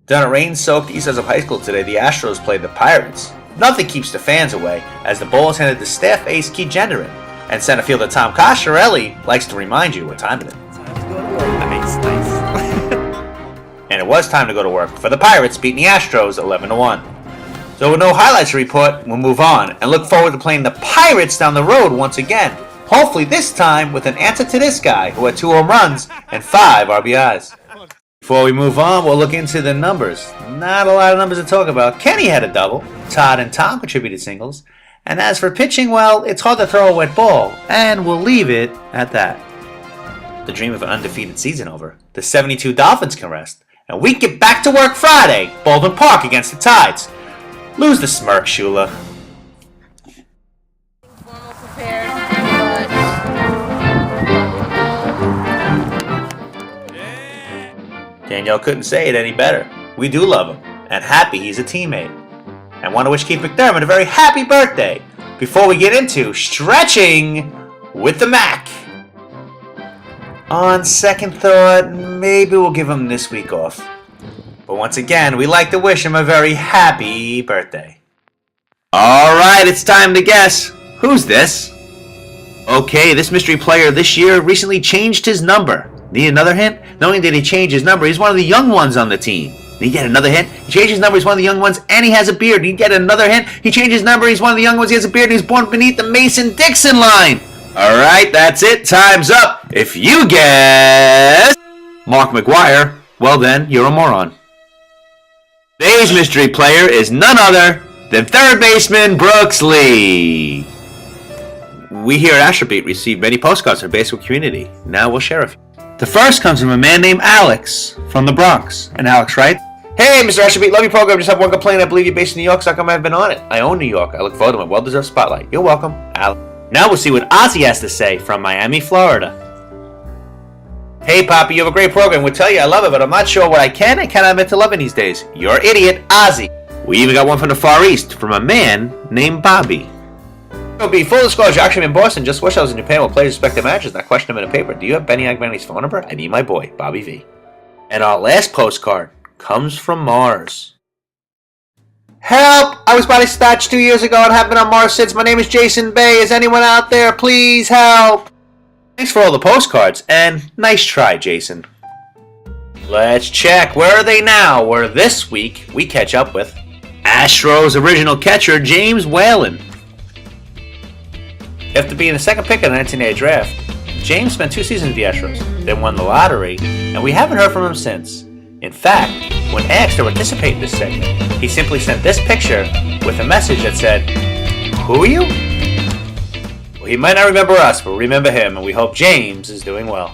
Down at rain-soaked east ends of high school today, the Astros played the Pirates. Nothing keeps the fans away, as the Bulls handed the staff ace Keith Gendron. And center fielder Tom Cosciarelli likes to remind you what time it is. Nice. And it was time to go to work, for the Pirates beating the Astros 11-1. So with no highlights to report, we'll move on, and look forward to playing the Pirates down the road once again. Hopefully this time with an answer to this guy, who had 2 home runs and 5 RBIs. Before we move on, we'll look into the numbers. Not a lot of numbers to talk about. Kenny had a double. Todd and Tom contributed singles. And as for pitching, well, it's hard to throw a wet ball. And we'll leave it at that. The dream of an undefeated season over. The 72 Dolphins can rest. And we get back to work Friday. Baldwin Park against the Tides. Lose the smirk, Shula. Danielle couldn't say it any better. We do love him, and happy he's a teammate. And want to wish Keith McDermott a very happy birthday before we get into stretching with the Mac. On second thought, maybe we'll give him this week off. But once again, we like to wish him a very happy birthday. Alright, it's time to guess. Who's this? Okay, this mystery player this year recently changed his number. Need another hint? Not only did he change his number, he's one of the young ones on the team. Need get another hint? He changed his number, he's one of the young ones, and he has a beard. Need get another hint? He changed his number, he's one of the young ones, he has a beard, and he's born beneath the Mason-Dixon line. Alright, that's it. Time's up. If you guess Mark Mcgwire, well then, you're a moron. Today's mystery player is none other than third baseman Brooks Lee. We here at Astrobeat receive many postcards from our baseball community. Now we'll share a few. The first comes from a man named Alex from the Bronx. And Alex writes, "Hey, Mr. Astrobeat, love your program. Just have one complaint. I believe you're based in New York, so how come I haven't been on it? I own New York. I look forward to my well-deserved spotlight. You're welcome, Alex." Now we'll see what Ozzy has to say from Miami, Florida. "Hey, Poppy, you have a great program. We'll tell you I love it, but I'm not sure what I can and cannot admit to loving these days. You're an idiot, Ozzy." We even got one from the Far East from a man named Bobby. Be full disclosure, actually I'm in Boston. Just wish I was in Japan while players respect their matches, not question them in a paper. Do you have Benny Agmani's phone number? I need my boy, Bobby V. And our last postcard comes from Mars. "Help! I was body snatched 2 years ago and have been on Mars since. My name is Jason Bay. Is anyone out there? Please help!" Thanks for all the postcards, and nice try, Jason. Let's check. Where are they now? Where this week we catch up with Astros original catcher James Whalen. After being the second pick of the 1980 draft, James spent 2 seasons with the Astros, then won the lottery, and we haven't heard from him since. In fact, when asked to participate in this segment, he simply sent this picture with a message that said, "Who are you?" Well, he might not remember us, but we remember him, and we hope James is doing well.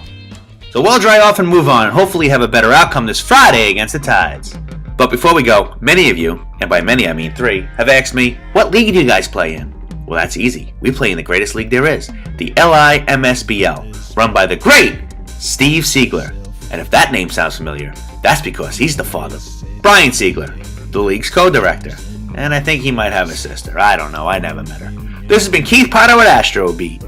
So we'll dry off and move on, and hopefully have a better outcome this Friday against the Tides. But before we go, many of you, and by many I mean 3, have asked me, what league do you guys play in? Well, that's easy. We play in the greatest league there is, the LIMSBL, run by the great Steve Siegler. And if that name sounds familiar, that's because he's the father of Brian Siegler, the league's co-director. And I think he might have a sister. I don't know. I never met her. This has been Keith Potter at Astrobeat.